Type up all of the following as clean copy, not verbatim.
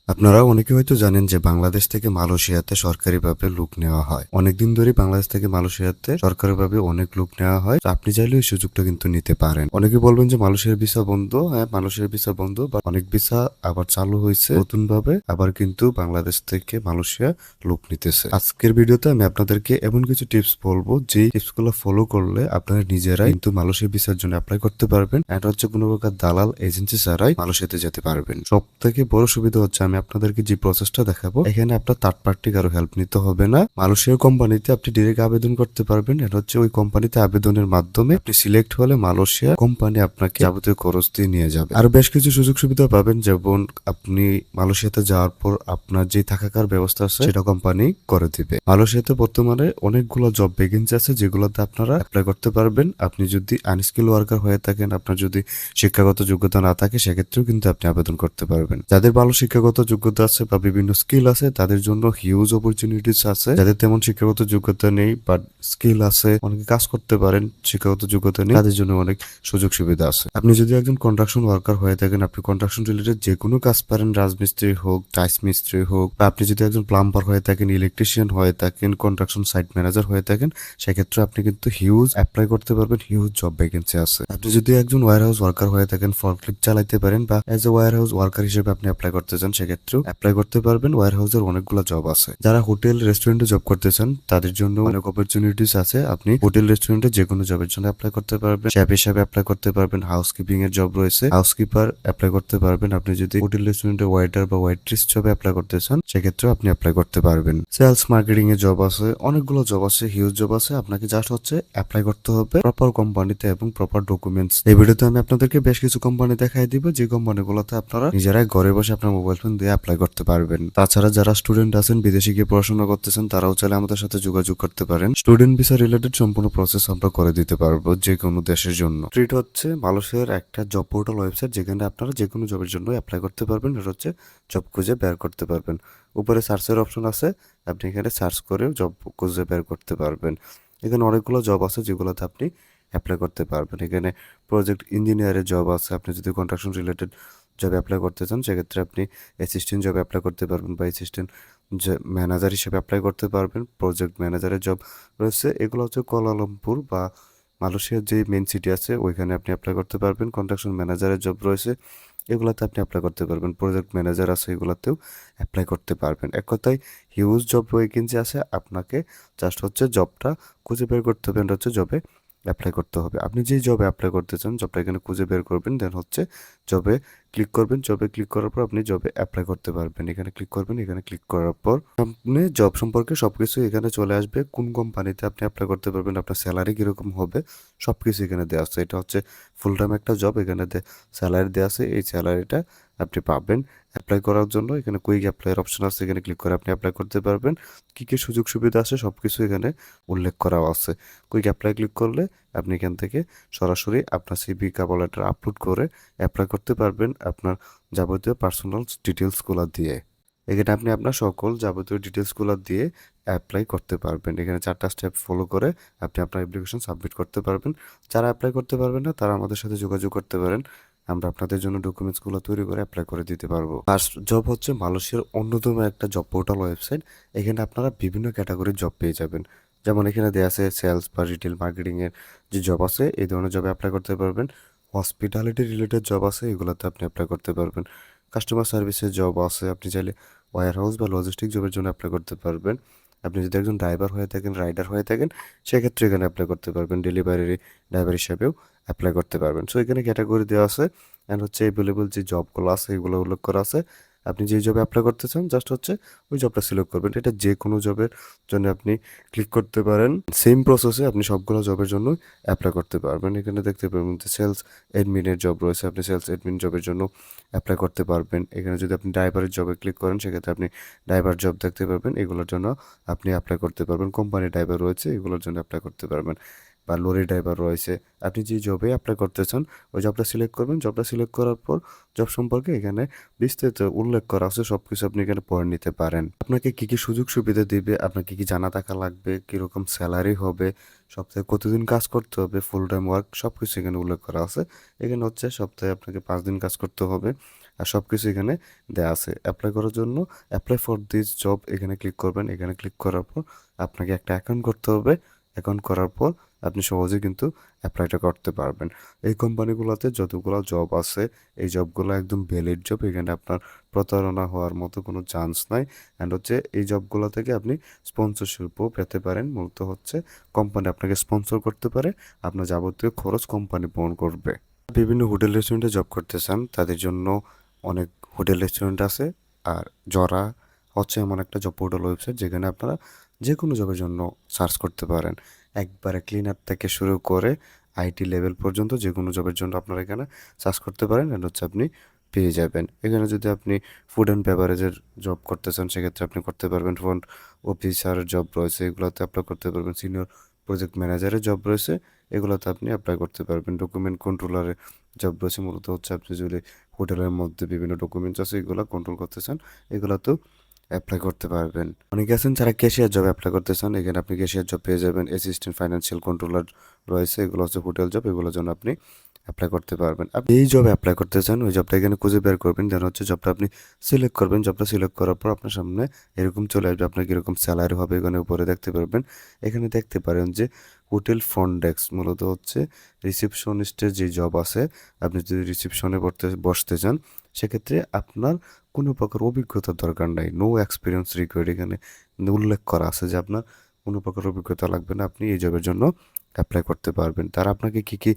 আপনারা অনেকে হয়তো জানেন যে বাংলাদেশ থেকে মালয়েশিয়াতে সরকারিভাবে লোক নেওয়া হয়। অনেকদিন ধরে বাংলাদেশ থেকে মালয়েশিয়াতে সরকারিভাবে অনেক লোক নেওয়া হয়। তো আপনি চাইলে এই সুযোগটা কিন্তু নিতে পারেন। অনেকে বলবেন যে মালয়েশিয়ার ভিসা বন্ধ। হ্যাঁ, মালয়েশিয়ার ভিসা বন্ধ, বা অনেক ভিসা আবার চালু হয়েছে নতুন ভাবে, আবার কিন্তু বাংলাদেশ থেকে মালয়েশিয়া লোক নিতেছে। আজকের ভিডিওতে আমি আপনাদেরকে এমন কিছু টিপস বলবো যে টিপস গুলো ফলো করলে আপনারা নিজেরাই কিন্তু মালয়েশিয়া ভিসার জন্য অ্যাপ্লাই করতে পারবেন। এটা হচ্ছে কোনো প্রকার দালাল এজেন্সি ছাড়াই মালয়েশিয়াতে যেতে পারবেন। সব থেকে বড় সুবিধা হচ্ছে আমি আপনাদেরকে যে প্রসেসটা দেখাবো, এখানে আপনার থার্ড পার্টি কারো হেল্প নিতে হবে না। মালয়েশিয়ার কোম্পানিতে আপনি ডিরেক্ট আবেদন করতে পারবেন। এটা হচ্ছে ওই কোম্পানিতে আবেদনের মাধ্যমে আপনি সিলেক্ট হলে মালয়েশিয়া কোম্পানি আপনাকে যাবতীয় খরচ দিয়ে নিয়ে যাবে। আর বেশ কিছু সুযোগ সুবিধা পাবেন, যেমন আপনি মালয়েশিয়াতে যাওয়ার পর আপনার যে থাকার ব্যবস্থা আছে সেটা কোম্পানি করে দিবে। মালয়েশিয়াতে বর্তমানে অনেকগুলো জব ভ্যাকেন্সি আছে যেগুলোতে আপনারা অ্যাপ্লাই করতে পারবেন। আপনি যদি আনস্কিল ওয়ার্কার হয়ে থাকেন, আপনার যদি শিক্ষাগত যোগ্যতা না থাকে, সেক্ষেত্রেও কিন্তু আপনি আবেদন করতে পারবেন। যাদের ভালো শিক্ষাগত যোগ্যতা আছে বা বিভিন্ন স্কিল আছে তাদের জন্য হিউজ অপরচুনিটিস আছে। যাদের তেমন শিক্ষাগত যোগ্যতা নেই বাট স্কিল আছে, অনেকে কাজ করতে পারেন, শিক্ষাগত যোগ্যতা নেই, তাদের জন্য অনেক সুযোগ সুবিধা আছে। আপনি যদি একজন কনস্ট্রাকশন ওয়ার্কার হয়ে থাকেন, আপনি কনস্ট্রাকশন রিলেটেড যে কোনো কাজ পারেন, রাজমিস্ত্রি হোক, টাইলস মিস্ত্রি হোক, বা আপনি যদি একজন প্লাম্বার হয়ে থাকেন, ইলেকট্রিশিয়ান হয়ে থাকেন, কনস্ট্রাকশন সাইট ম্যানেজার হয়ে থাকেন, সেক্ষেত্রে আপনি কিন্তু হিউজ অ্যাপ্লাই করতে পারবেন। হিউজ জব ভ্যাকেন্সি আছে। আপনি যদি একজন ওয়্যার হাউস ওয়ার্কার হয়ে থাকেন, ফর্কলিফট চালাইতে পারেন, বা as a ware house worker হিসেবে আপনি অ্যাপ্লাই করতে চান, সেক্ষেত্রেও অ্যাপ্লাই করতে পারবেন। ওয়্যার হাউসের অনেকগুলো জব আছে। যারা হোটেল রেস্টুরেন্টে জব করতে চান তাদের জন্য অনেক অপরচুনিটিস আছে। আপনি হোটেল রেস্টুরেন্টে যে কোনো জবের জন্য অ্যাপ্লাই করতে পারবেন। শেফ হিসাবে অ্যাপ্লাই করতে পারবেন। হাউসকিপিং এর জব রয়েছে, হাউসকিপার অ্যাপ্লাই করতে পারবেন। আপনি যদি হোটেল রেস্টুরেন্টে ওয়েটার বা ওয়েট্রেস জবে অ্যাপ্লাই করতে চান, সেক্ষেত্রেও আপনি অ্যাপ্লাই করতে পারবেন। সেলস মার্কেটিং এর জব আছে, অনেকগুলো জব আছে, হিউজ জব আছে। আপনাকে জাস্ট হচ্ছে অ্যাপ্লাই করতে হবে প্রপার কোম্পানিতে এবং প্রপার ডকুমেন্টস। এই ভিডিওতে আমি আপনাদেরকে বেশ কিছু কোম্পানি দেখাই দিব, যে কোম্পানিগুলোতে আপনারা নিজেরাই ঘরে বসে আপনার মোবাইল ফোন দিয়ে অ্যাপ্লাই করতে পারবেন। তাছাড়া যারা স্টুডেন্ট আছেন, বিদেশে গিয়ে পড়াশোনা করতেছেন, তারাও চাইলে আমাদের সাথে যোগাযোগ করতে পারেন। স্টুডেন্ট ভিসা রিলেটেড সম্পূর্ণ প্রসেস আমরা করে দিতে পারবো যে কোনো দেশের জন্য। ট্রিট হচ্ছে মালয়েশিয়ার একটা জব পোর্টাল ওয়েবসাইট, যেখানে আপনারা যে কোনো জবের জন্য অ্যাপ্লাই করতে পারবেন। এটা হচ্ছে জব খুঁজে বের করতে পারবেন। উপরে সার্চের অপশন আছে, আপনি এখানে সার্চ করেও জব খুঁজে বের করতে পারবেন। এখানে অনেকগুলো জব আছে যেগুলোতে আপনি অ্যাপ্লাই করতে পারবেন। এখানে প্রজেক্ট ইঞ্জিনিয়ারের জব আছে। আপনি যদি কনস্ট্রাকশন রিলেটেড জব অ্যাপ্লাই করতে চান, সেক্ষেত্রে আপনি অ্যাসিস্ট্যান্ট জব অ্যাপ্লাই করতে পারবেন, বা অ্যাসিস্ট্যান্ট ম্যানেজার হিসেবে অ্যাপ্লাই করতে পারবেন। প্রজেক্ট ম্যানেজারের জব রয়েছে। এগুলো হচ্ছে কুয়ালালামপুর বা মালয়েশিয়ার যে মেন সিটি আছে ওইখানে আপনি অ্যাপ্লাই করতে পারবেন। কনস্ট্রাকশন ম্যানেজারের জব রয়েছে, এগুলাতে আপনি অ্যাপ্লাই করতে পারবেন। প্রজেক্ট ম্যানেজার আছে, এগুলাতেও অ্যাপ্লাই করতে পারবেন। এক কথায় হিউজ জব ভ্যাকেন্সি আছে। আপনাকে জাস্ট হচ্ছে জবটা খুঁজে বের করতে হবে, এটা হচ্ছে জবে অ্যাপ্লাই করতে হবে। আপনি যেই জবে অ্যাপ্লাই করতে চান, জবটা এখানে খুঁজে বের করবেন, দেন হচ্ছে জবে ক্লিক করবেন। জবে ক্লিক করার পর আপনি জবে অ্যাপ্লাই করতে পারবেন। এখানে ক্লিক করবেন। এখানে ক্লিক করার পর আপনি জব সম্পর্কে সবকিছু এখানে চলে আসবে। কোন কোম্পানিতে আপনি অ্যাপ্লাই করতে পারবেন, আপনার স্যালারি কিরকম হবে, সবকিছু এখানে দেওয়া আছে। এটা হচ্ছে ফুল টাইম একটা জব। এখানে স্যালারি দেওয়া আছে, এই স্যালারিটা আপনি পাবেন। অ্যাপ্লাই করার জন্য এখানে কুইক অ্যাপ্লাইয়ের অপশন আছে, এখানে ক্লিক করে আপনি অ্যাপ্লাই করতে পারবেন। কী কী সুযোগ সুবিধা আছে সবকিছু এখানে উল্লেখ করা আছে। কুইক অ্যাপ্লাই ক্লিক করলে আপনি এখান থেকে সরাসরি আপনার সিভি কভার লেটার আপলোড করে অ্যাপ্লাই করতে পারবেন আপনার যাবতীয় পার্সোনাল ডিটেলসগুলো দিয়ে। এখানে আপনি আপনার সকল যাবতীয় ডিটেলসগুলো দিয়ে অ্যাপ্লাই করতে পারবেন। এখানে 4টা স্টেপ ফলো করে আপনি আপনার অ্যাপ্লিকেশন সাবমিট করতে পারবেন। যারা অ্যাপ্লাই করতে পারবেন না, তারা আমাদের সাথে যোগাযোগ করতে পারেন। আমরা আপনাদের জন্য ডকুমেন্টসগুলো তৈরি করে অ্যাপ্লাই করে দিতে পারবো। ফার্স্ট জব হচ্ছে মালয়েশিয়ার অন্যতম একটা জব পোর্টাল ওয়েবসাইট। এখানে আপনারা বিভিন্ন ক্যাটাগরির জব পেয়ে যাবেন। যেমন এখানে দেওয়া আছে সেলস বা রিটেল মার্কেটিং এর যে জব আছে, এই ধরনের জবে অ্যাপ্লাই করতে পারবেন। হসপিটালিটি রিলেটেড জব আছে, এগুলোতে আপনি অ্যাপ্লাই করতে পারবেন। কাস্টমার সার্ভিসের জব আছে, আপনি চাইলে ওয়্যার হাউস বা লজিস্টিক জবের জন্য অ্যাপ্লাই করতে পারবেন। আপনি যদি একজন ড্রাইভার হয়ে থাকেন, রাইডার হয়ে থাকেন, সেক্ষেত্রে এখানে অ্যাপ্লাই করতে পারবেন। ডেলিভারি ড্রাইভার হিসাবেও অ্যাপ্লাই করতে পারবেন। সো এখানে ক্যাটাগরি দেওয়া আছে, অ্যান্ড হচ্ছে অ্যাভেলেবল যে জবগুলো আছে এগুলো উল্লেখ করা আছে। আপনি যে জবে অ্যাপ্লাই করতে চান, জাস্ট হচ্ছে ওই জবটা সিলেক্ট করবেন। এটা যে কোনো জবের জন্য আপনি ক্লিক করতে পারেন। সেম প্রসেসে আপনি সবগুলো জবের জন্য অ্যাপ্লাই করতে পারবেন। এখানে দেখতে পারবেন যে সেলস অ্যাডমিনের জব রয়েছে, আপনি সেলস অ্যাডমিন জবের জন্য অ্যাপ্লাই করতে পারবেন। এখানে যদি আপনি ড্রাইভারের জবে ক্লিক করেন, সেক্ষেত্রে আপনি ড্রাইভার জব দেখতে পারবেন, এগুলোর জন্য আপনি অ্যাপ্লাই করতে পারবেন। কোম্পানি ড্রাইভার রয়েছে, এগুলোর জন্য অ্যাপ্লাই করতে পারবেন। বা লরি ড্রাইভার রয়েছে। আপনি যে জবে অ্যাপ্লাই করতে চান ওই জবটা সিলেক্ট করবেন। জবটা সিলেক্ট করার পর জব সম্পর্কে এখানে বিস্তারিত উল্লেখ করা আছে, সবকিছু আপনি এখানে পড়ে নিতে পারেন। আপনাকে কি কি সুযোগ সুবিধা দিবে, আপনার কি কি জানা থাকা লাগবে, কিরকম স্যালারি হবে, সপ্তাহে কতদিন কাজ করতে হবে, ফুল টাইম ওয়ার্ক, সবকিছু এখানে উল্লেখ করা আছে। এখানে হচ্ছে সপ্তাহে আপনাকে 5 দিন কাজ করতে হবে। আর সব কিছু এখানে দেওয়া আছে। অ্যাপ্লাই করার জন্য অ্যাপ্লাই ফর দিস জব এখানে ক্লিক করবেন। এখানে ক্লিক করার পর আপনাকে একটা অ্যাকাউন্ট করতে হবে। অ্যাকাউন্ট করার পর আপনি সহজে কিন্তু অ্যাপ্লাইটা করতে পারবেন। এই কোম্পানিগুলোতে যতগুলো জব আছে এই জবগুলো একদম ভ্যালিড জব, এখানে আপনার প্রতারণা হওয়ার মতো কোনো চান্স নাই। অ্যান্ড হচ্ছে এই জবগুলো থেকে আপনি স্পন্সরশিপও পেতে পারেন। মূলত হচ্ছে কোম্পানি আপনাকে স্পন্সর করতে পারে, আপনার যাবতীয় খরচ কোম্পানি বহন করবে। বিভিন্ন হোটেল রেস্টুরেন্টে জব করতে চান তাদের জন্য অনেক হোটেল রেস্টুরেন্ট আছে। আর জরা হচ্ছে এমন একটা জব পোর্টাল ওয়েবসাইট যেখানে আপনারা যে কোনো জবের জন্য সার্চ করতে পারেন। একবারে ক্লিনার থেকে শুরু করে আইটি লেভেল পর্যন্ত যে কোনো জবের জন্য আপনারা এখানে সার্চ করতে পারেন, এন্ড হচ্ছে আপনি পেয়ে যাবেন। এখানে যদি আপনি ফুড অ্যান্ড বেভারেজের জব করতে চান সেক্ষেত্রে আপনি করতে পারবেন। ফ্রন্ট অফিসারের জব রয়েছে, এগুলোতে অ্যাপ্লাই করতে পারবেন। সিনিয়র প্রজেক্ট ম্যানেজারের জব রয়েছে, এগুলোতে আপনি অ্যাপ্লাই করতে পারবেন। ডকুমেন্ট কন্ট্রোলারের জব রয়েছে, মূলত হচ্ছে আপনি যদি হোটেলের মধ্যে বিভিন্ন ডকুমেন্টস আছে এগুলো কন্ট্রোল করতে চান এগুলোতেও অ্যাপ্লাই করতে পারবেন। অনেকে আছেন যারা ক্যাশিয়ার জব অ্যাপ্লাই করতে চান, এখানে আপনি ক্যাশিয়ার জব পেয়ে যাবেন। অ্যাসিস্ট্যান্ট ফাইন্যান্সিয়াল কন্ট্রোলার রয়েছে, এগুলো হচ্ছে হোটেল জব, এগুলোর জন্য আপনি অ্যাপ্লাই করতে পারবেন। আপনি এই জব অ্যাপ্লাই করতে চান ওই জবটা এখানে খুঁজে বের করবেন, দেন হচ্ছে জবটা আপনি সিলেক্ট করবেন। জবটা সিলেক্ট করার পর আপনার সামনে এরকম চলে আসবে, আপনার কীরকম স্যালারি হবে এখানে উপরে দেখতে পারবেন। এখানে দেখতে পারেন যে হোটেল ফ্রন্ট ডেস্ক, মূলত হচ্ছে রিসেপশনিস্টের যে জব আছে। আপনি যদি রিসেপশনে বসতে চান সেক্ষেত্রে আপনার কোনো প্রকার অভিজ্ঞতার দরকার নাই, নো এক্সপিরিয়েন্স রিকোয়ার্ড। এখানে উল্লেখ করা আছে যে আপনার কোনো প্রকার অভিজ্ঞতা লাগবে না, আপনি এই জবের জন্য অ্যাপ্লাই করতে পারবেন। তারা আপনাকে কী কী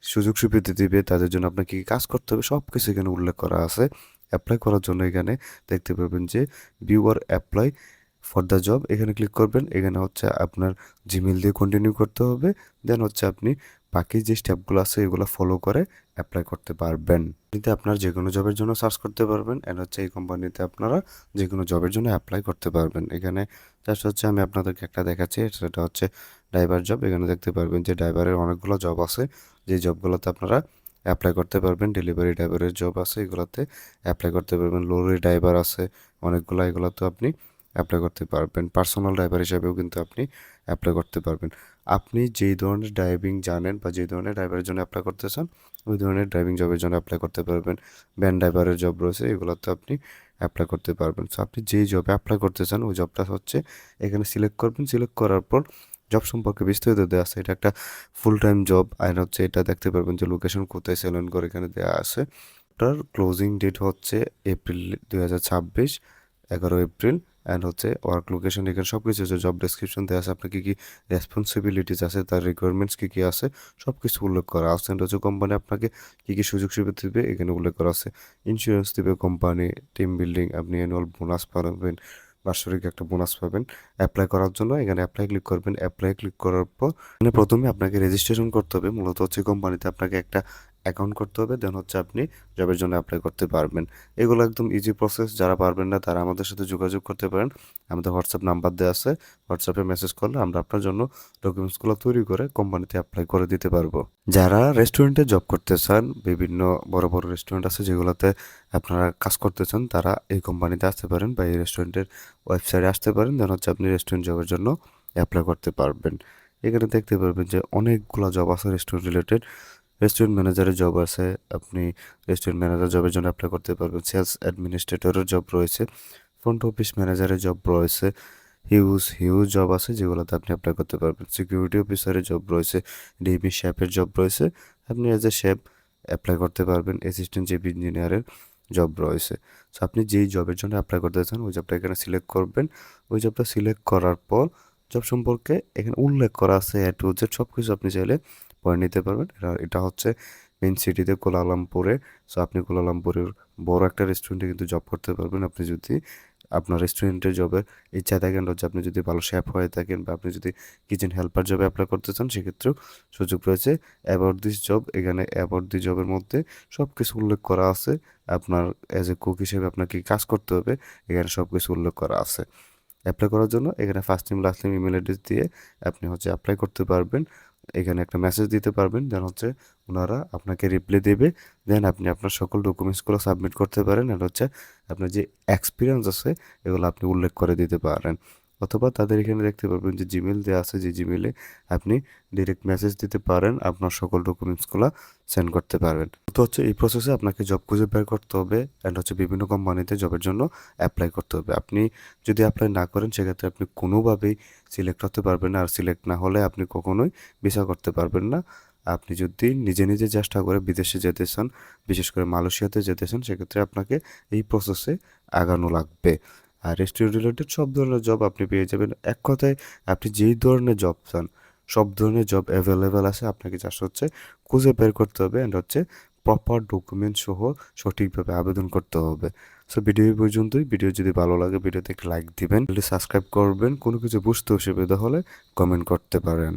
সুযোগ সুবিধা দিবে, তাদের জন্য আপনাকে কী কাজ করতে হবে সব কিছু এখানে উল্লেখ করা আছে। অ্যাপ্লাই করার জন্য এখানে দেখতে পাবেন যে ভিউ আর অ্যাপ্লাই ফর দ্য জব, এখানে ক্লিক করবেন। এখানে হচ্ছে আপনার জিমেল দিয়ে কন্টিনিউ করতে হবে, দেন হচ্ছে আপনি বাকি যে স্টেপগুলো আছে এগুলো ফলো করে অ্যাপ্লাই করতে পারবেন। এতে আপনার যে কোনো জবের জন্য সার্চ করতে পারবেন, এন্ড হচ্ছে এই কোম্পানিতে আপনারা যে কোনো জবের জন্য অ্যাপ্লাই করতে পারবেন। এখানে জাস্ট হচ্ছে আমি আপনাদেরকে একটা দেখাচ্ছি, সেটা হচ্ছে ড্রাইভার জব। এখানে দেখতে পারবেন যে ড্রাইভারের অনেকগুলো জব আছে, যে জবগুলোতে আপনারা অ্যাপ্লাই করতে পারবেন। ডেলিভারি ড্রাইভারের জব আছে, এগুলোতে অ্যাপ্লাই করতে পারবেন। লরি ড্রাইভার আছে অনেকগুলো, এগুলোতে আপনি অ্যাপ্লাই করতে পারবেন। পার্সোনাল ড্রাইভার হিসাবেও কিন্তু আপনি অ্যাপ্লাই করতে পারবেন। আপনি যেই ধরনের ড্রাইভিং জানেন বা যেই ধরনের ড্রাইভারের জন্য অ্যাপ্লাই করতে চান ওই ধরনের ড্রাইভিং জবের জন্য অ্যাপ্লাই করতে পারবেন। ভ্যান ড্রাইভারের জব রয়েছে, এগুলোতে আপনি অ্যাপ্লাই করতে পারবেন। সো আপনি যেই জবে অ্যাপ্লাই করতে চান ওই জবটা হচ্ছে এখানে সিলেক্ট করবেন। সিলেক্ট করার পর জব সম্পর্কে বিস্তারিত দেওয়া আছে। এটা একটা ফুল টাইম জব, আর হচ্ছে এটা দেখতে পারবেন যে লোকেশন কোথায়, সেলেনগড় এখানে দেওয়া আছে। ওটার ক্লোজিং ডেট হচ্ছে এপ্রিল 2026, 11 এপ্রিল। অ্যান্ড হচ্ছে ওয়ার্ক লোকেশন, এখানে সব কিছু আছে। জব ডেসক্রিপশন দেওয়া আছে, আপনার কী কী রেসপন্সিবিলিটিস আছে, তার রিকোয়ারমেন্টস কী কী আছে সব কিছু উল্লেখ করা আছে। অ্যান্ড হচ্ছে কোম্পানি আপনাকে কী কী সুযোগ সুবিধা দেবে এখানে উল্লেখ করা আছে। ইন্স্যুরেন্স দেবে কোম্পানি, টিম বিল্ডিং, আপনি অ্যানুয়াল বোনাস পাবেন, বাৎসরিক একটা বোনাস পাবেন। অ্যাপ্লাই করার জন্য এখানে অ্যাপ্লাই ক্লিক করবেন। অ্যাপ্লাই ক্লিক করার পর মানে প্রথমে আপনাকে রেজিস্ট্রেশন করতে হবে। মূলত হচ্ছে কোম্পানিতে আপনাকে একটা অ্যাকাউন্ট করতে হবে, দেন হচ্ছে আপনি জবের জন্য অ্যাপ্লাই করতে পারবেন। এগুলো একদম ইজি প্রসেস, যারা পারবেন না তারা আমাদের সাথে যোগাযোগ করতে পারেন। আমাদের হোয়াটসঅ্যাপ নাম্বার দেওয়া আছে, হোয়াটসঅ্যাপে মেসেজ করলে আমরা আপনার জন্য ডকুমেন্টসগুলো তৈরি করে কোম্পানিতে অ্যাপ্লাই করে দিতে পারবো। যারা রেস্টুরেন্টে জব করতে চান, বিভিন্ন বড় বড় রেস্টুরেন্ট আছে যেগুলোতে আপনারা কাজ করতে চান, তারা এই কোম্পানিতে আসতে পারেন বা এই রেস্টুরেন্টের ওয়েবসাইটে আসতে পারেন, দেন হচ্ছে আপনি রেস্টুরেন্ট জবের জন্য অ্যাপ্লাই করতে পারবেন। এখানে দেখতে পারবেন যে অনেকগুলো জব আছে রেস্টুরেন্ট রিলেটেড। রেস্টুরেন্ট ম্যানেজারের জব আছে, আপনি রেস্টুরেন্ট ম্যানেজার জবের জন্য অ্যাপ্লাই করতে পারবেন। সেলস অ্যাডমিনিস্ট্রেটরের জব রয়েছে, ফ্রন্ট অফিস ম্যানেজারের জব রয়েছে, হিউজ হিউজ জব আছে যেগুলোতে আপনি অ্যাপ্লাই করতে পারবেন। সিকিউরিটি অফিসারের জব রয়েছে, ডিবি শেফের জব রয়েছে, আপনি অ্যাজ এ শেফ অ্যাপ্লাই করতে পারবেন। অ্যাসিস্ট্যান্ট চিফ ইঞ্জিনিয়ারের জব রয়েছে। সো আপনি যেই জবের জন্য অ্যাপ্লাই করতে চান ওই জবটা এখানে সিলেক্ট করবেন। ওই জবটা সিলেক্ট করার পর জব সম্পর্কে এখানে উল্লেখ করা আছে এ টু জেড সব কিছু আপনি চাইলে পড়ে নিতে পারবেন। এটা হচ্ছে মেন সিটিতে কোলালামপুরে। সো আপনি কোলালামপুরের বড় একটা রেস্টুরেন্টে কিন্তু জব করতে পারবেন। আপনি যদি আপনার রেস্টুরেন্টের জবের ইচ্ছা থাকেন, হচ্ছে আপনি যদি ভালো শেফ হয়ে থাকেন বা আপনি যদি কিচেন হেল্পার জবে অ্যাপ্লাই করতে চান সেক্ষেত্রেও সুযোগ রয়েছে। অ্যাবাউট দিস জব, এখানে অ্যাবাউট দি জবের মধ্যে সব কিছু উল্লেখ করা আছে। আপনার অ্যাজ এ কুক হিসেবে আপনাকে কাজ করতে হবে এখানে সব কিছু উল্লেখ করা আছে। অ্যাপ্লাই করার জন্য এখানে first name last name email address দিয়ে আপনি হচ্ছে অ্যাপ্লাই করতে পারবেন। এখানে একটা মেসেজ দিতে পারবেন, দেন হচ্ছে ওনারা আপনাকে রিপ্লাই দেবে। দেন আপনি আপনার সকল ডকুমেন্টসগুলো সাবমিট করতে পারেন, আর হচ্ছে আপনার যে এক্সপিরিয়েন্স আছে এগুলো আপনি উল্লেখ করে দিতে পারেন। অথবা তাদের এখানে দেখতে পারবেন যে জিমেল দেওয়া আছে, যে জিমেলে আপনি ডিরেক্ট মেসেজ দিতে পারেন, আপনার সকল ডকুমেন্টসগুলো সেন্ড করতে পারবেন। তো হচ্ছে এই প্রসেসে আপনাকে জব খুঁজে বের করতে হবে অ্যান্ড হচ্ছে বিভিন্ন কোম্পানিতে জবের জন্য অ্যাপ্লাই করতে হবে। আপনি যদি অ্যাপ্লাই না করেন সেক্ষেত্রে আপনি কোনোভাবেই সিলেক্ট হতে পারবেন না, আর সিলেক্ট না হলে আপনি কখনোই ভিসা করতে পারবেন না। আপনি যদি নিজে নিজে চেষ্টা করে বিদেশে যেতে চান, বিশেষ করে মালয়েশিয়াতে যেতে চান, সেক্ষেত্রে আপনাকে এই প্রসেসে আগানো লাগবে। আর রেস্টুরেন্ট রিলেটেড সব ধরনের জব আপনি পেয়ে যাবেন। এক কথায় আপনি যেই ধরনের জব চান সব ধরনের জব অ্যাভেলেবেল আছে। আপনাকে জাস্ট হচ্ছে খুঁজে বের করতে হবে অ্যান্ড হচ্ছে প্রপার ডকুমেন্ট সহ সঠিকভাবে আবেদন করতে হবে। সো ভিডিও এই পর্যন্তই। ভিডিও যদি ভালো লাগে ভিডিওতে একটা লাইক দিবেন, সাবস্ক্রাইব করবেন। কোনো কিছু বুঝতে অসুবিধা হলে কমেন্ট করতে পারেন।